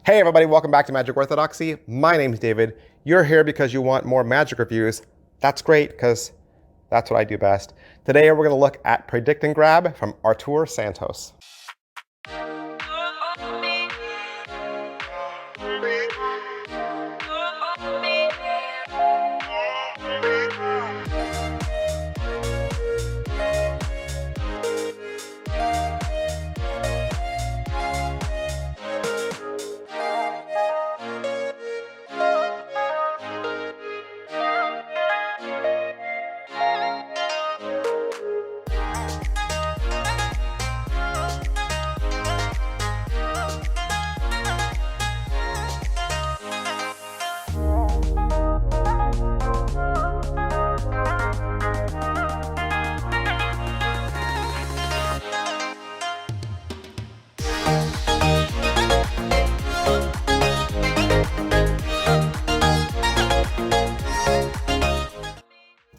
Hey everybody, welcome back to Magic Orthodoxy. My name is David. You're here because you want more magic reviews. That's great, because that's what I do best. Today we're going to look at Predict and Grab from Artur Santos.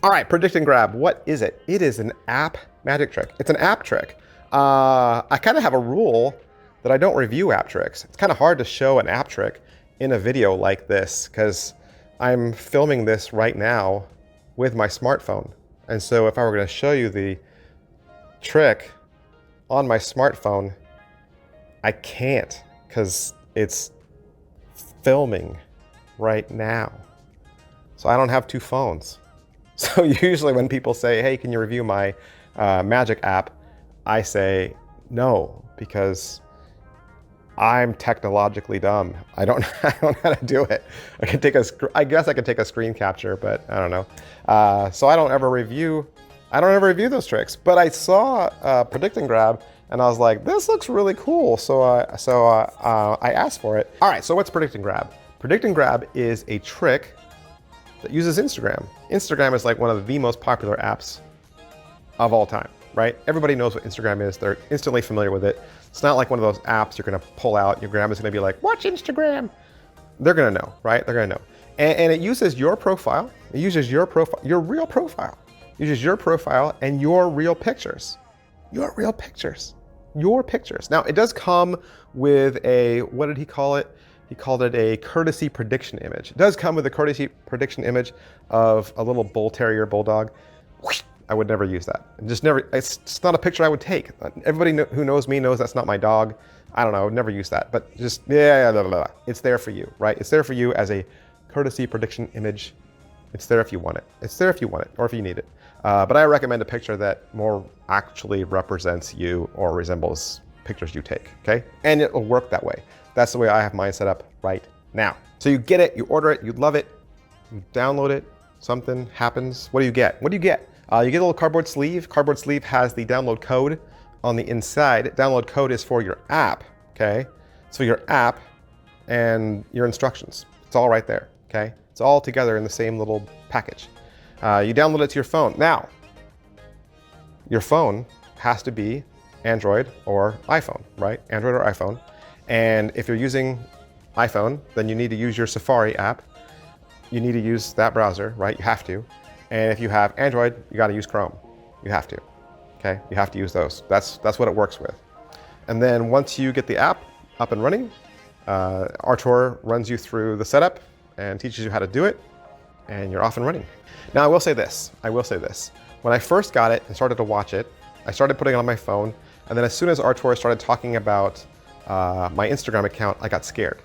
All right, Predict and Grab, what is it? It is an app magic trick. It's an app trick. I kind of have a rule that I don't review app tricks. It's kind of hard to show an app trick in a video like this because I'm filming this right now with my smartphone. And so if I were going to show you the trick on my smartphone, I can't because it's filming right now. So I don't have two phones. So usually when people say, hey, can you review my magic app? I say no, because I'm technologically dumb. I don't know how to do it. I guess I could take a screen capture, but I don't know. So I don't ever review those tricks. But I saw Predict and Grab, and I was like, this looks really cool. So I asked for it. All right, so what's Predict and Grab? Predict and Grab is a trick that uses Instagram. Instagram is like one of the most popular apps of all time, right? Everybody knows what Instagram is. They're instantly familiar with it. It's not like one of those apps you're gonna pull out. Your grandma's gonna be like, watch Instagram. They're gonna know, right? They're gonna know. And it uses your profile. It uses your profile, your real profile. It uses your profile and your real pictures. Your real pictures. Your pictures. Now, it does come with a, what did he call it? He called it a courtesy prediction image. It does come with a courtesy prediction image of a little bull terrier bulldog. I would never use that. Just never. It's not a picture I would take. Everybody who knows me knows that's not my dog. I don't know. I would never use that. But just blah, blah, blah. It's there for you, right? It's there for you as a courtesy prediction image. It's there if you want it. It's there if you want it or if you need it. But I recommend a picture that more actually represents you or resembles pictures you take. Okay, and it will work that way. That's the way I have mine set up right now. So you get it, you order it, you love it, you download it, something happens. What do you get? What do you get? You get a little cardboard sleeve. Cardboard sleeve has the download code on the inside. Download code is for your app, okay? So your app and your instructions. It's all right there, okay? It's all together in the same little package. You download it to your phone. Now, your phone has to be Android or iPhone, right? Android or iPhone. And if you're using iPhone, then you need to use your Safari app. You need to use that browser, right? You have to. And if you have Android, you got to use Chrome. You have to, okay? You have to use those. That's what it works with. And then once you get the app up and running, Artur runs you through the setup and teaches you how to do it, and you're off and running. Now, I will say this. When I first got it and started to watch it, I started putting it on my phone, and then as soon as Artur started talking about my Instagram account, I got scared.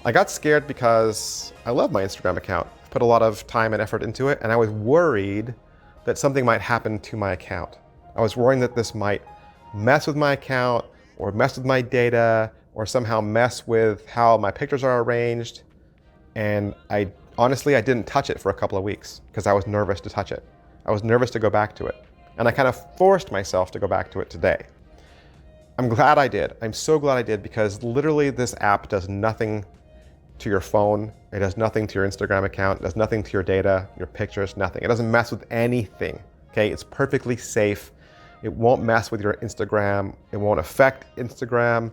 I got scared because I love my Instagram account. I've put a lot of time and effort into it, and I was worried that something might happen to my account. I was worried that this might mess with my account or mess with my data or somehow mess with how my pictures are arranged. And honestly, I didn't touch it for a couple of weeks because I was nervous to touch it. I was nervous to go back to it. And I kind of forced myself to go back to it today. I'm glad I did. I'm so glad I did, because literally this app does nothing to your phone. It does nothing to your Instagram account. It does nothing to your data, your pictures, nothing. It doesn't mess with anything, okay? It's perfectly safe. It won't mess with your Instagram. It won't affect Instagram.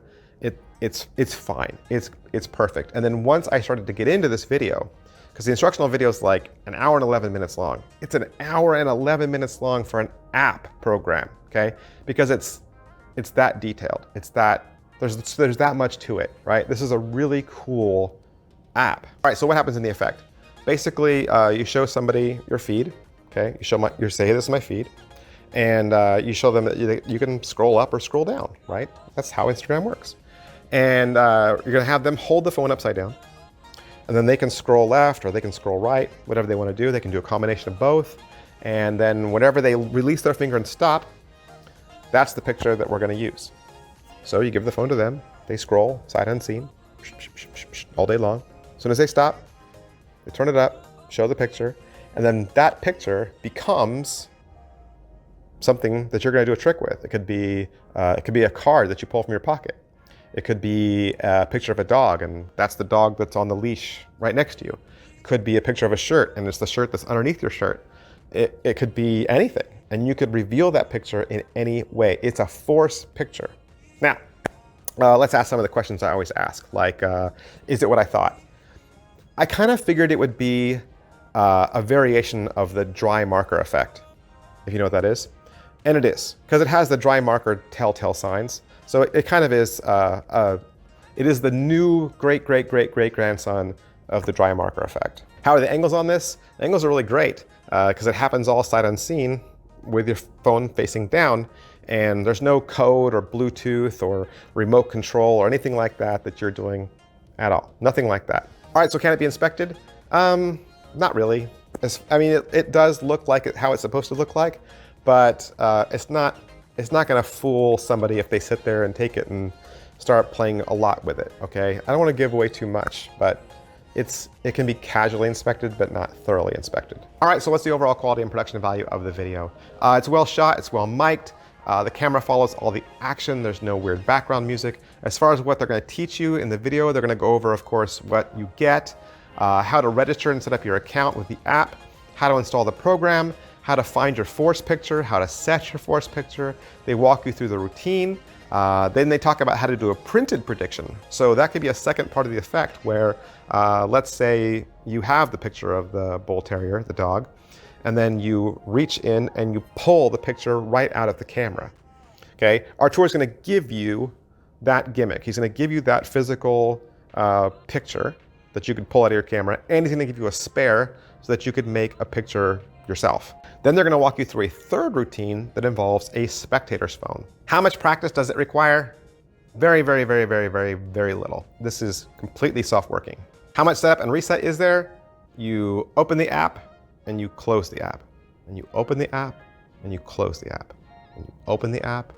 It's fine. It's perfect. And then once I started to get into this video, because the instructional video is like an hour and 11 minutes long. It's an hour and 11 minutes long for an app program, okay? Because it's that detailed. It's that There's that much to it, right? This is a really cool app. All right, so what happens in the effect? Basically, you show somebody your feed, okay? You say, hey, this is my feed. And you show them that you can scroll up or scroll down, right? That's how Instagram works. And you're gonna have them hold the phone upside down. And then they can scroll left or they can scroll right, whatever they wanna do. They can do a combination of both. And then whenever they release their finger and stop, that's the picture that we're gonna use. So you give the phone to them, they scroll sight unseen, all day long. As soon as they stop, they turn it up, show the picture, and then that picture becomes something that you're going to do a trick with. It could be a card that you pull from your pocket. It could be a picture of a dog, and that's the dog that's on the leash right next to you. It could be a picture of a shirt, and it's the shirt that's underneath your shirt. It could be anything, and you could reveal that picture in any way. It's a force picture. Now, let's ask some of the questions I always ask, like, is it what I thought? I kind of figured it would be a variation of the dry marker effect, if you know what that is. And it is, because it has the dry marker telltale signs. So it kind of is, it is the new great-great-great-great-grandson of the dry marker effect. How are the angles on this? The angles are really great, because it happens all sight unseen with your phone facing down, and there's no code or Bluetooth or remote control or anything like that that you're doing at all. Nothing like that. All right, so can it be inspected? Not really. I mean, it does look like how it's supposed to look like, but it's not going to fool somebody if they sit there and take it and start playing a lot with it, okay? I don't want to give away too much, but it can be casually inspected, but not thoroughly inspected. All right, so what's the overall quality and production value of the video? It's well shot, it's well mic'd. The camera follows all the action. There's no weird background music. As far as what they're going to teach you in the video, they're going to go over, of course, what you get, how to register and set up your account with the app, how to install the program, how to find your force picture, how to set your force picture. They walk you through the routine. Then they talk about how to do a printed prediction. So that could be a second part of the effect where, let's say you have the picture of the bull terrier, the dog, and then you reach in and you pull the picture right out of the camera. Okay, Artur is going to give you that gimmick. He's going to give you that physical picture that you could pull out of your camera, and he's going to give you a spare so that you could make a picture yourself. Then they're going to walk you through a third routine that involves a spectator's phone. How much practice does it require? Very, very, very, very, very, very little. This is completely self-working. How much setup and reset is there? You open the app and you close the app. And you open the app and you close the app. And you open the app.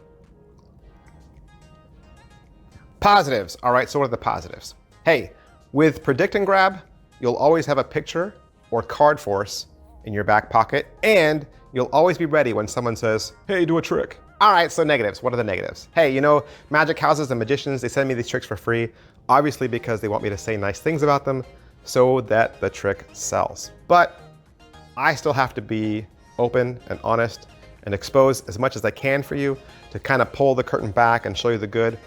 Positives. All right, so what are the positives? Hey, with Predict and Grab, you'll always have a picture or card force in your back pocket, and you'll always be ready when someone says, hey, do a trick. All right, so negatives. What are the negatives? Hey, you know, magic houses and magicians, they send me these tricks for free, obviously because they want me to say nice things about them so that the trick sells. But I still have to be open and honest and expose as much as I can for you to kind of pull the curtain back and show you the good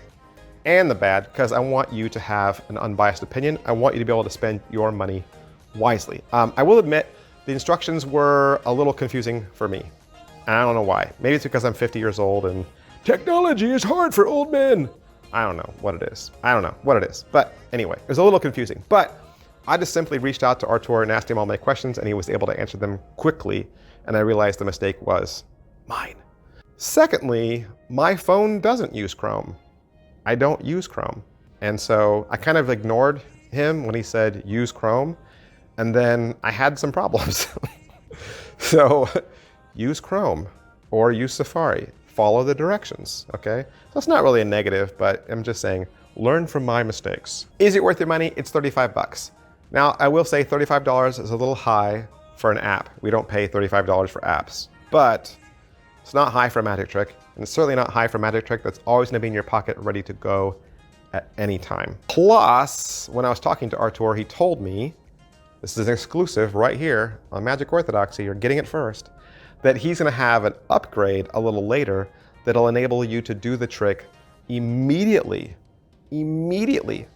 and the bad, because I want you to have an unbiased opinion. I want you to be able to spend your money wisely. I will admit, the instructions were a little confusing for me. And I don't know why. Maybe it's because I'm 50 years old and technology is hard for old men. I don't know what it is. I don't know what it is. But anyway, it was a little confusing. But I just simply reached out to Artur and asked him all my questions, and he was able to answer them quickly. And I realized the mistake was mine. Secondly, my phone doesn't use Chrome. I don't use Chrome. And so I kind of ignored him when he said use Chrome. And then I had some problems. So use Chrome or use Safari. Follow the directions, okay? So it's not really a negative, but I'm just saying, learn from my mistakes. Is it worth your money? It's 35 bucks. Now, I will say $35 is a little high for an app. We don't pay $35 for apps, but it's not high for a magic trick, and it's certainly not high for a magic trick that's always gonna be in your pocket, ready to go at any time. Plus, when I was talking to Artur, he told me, this is an exclusive right here on Magic Orthodoxy, you're getting it first, that he's gonna have an upgrade a little later that'll enable you to do the trick immediately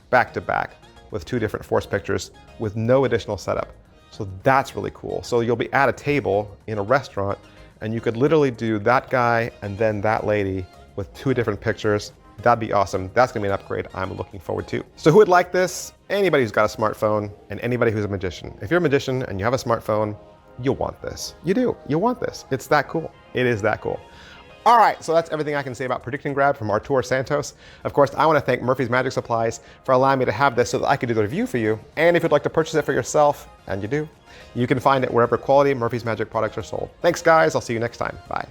back to back with 2 different force pictures with no additional setup. So that's really cool. So you'll be at a table in a restaurant and you could literally do that guy and then that lady with 2 different pictures That'd be awesome. That's gonna be an upgrade I'm looking forward to. So who would like this? Anybody who's got a smartphone and anybody who's a magician. If you're a magician and you have a smartphone, you'll want this. You do, you'll want this. It's that cool. It is that cool. All right, so that's everything I can say about Predict and Grab from Artur Santos. Of course, I want to thank Murphy's Magic Supplies for allowing me to have this so that I could do the review for you. And if you'd like to purchase it for yourself, and you do, you can find it wherever quality Murphy's Magic products are sold. Thanks, guys. I'll see you next time. Bye.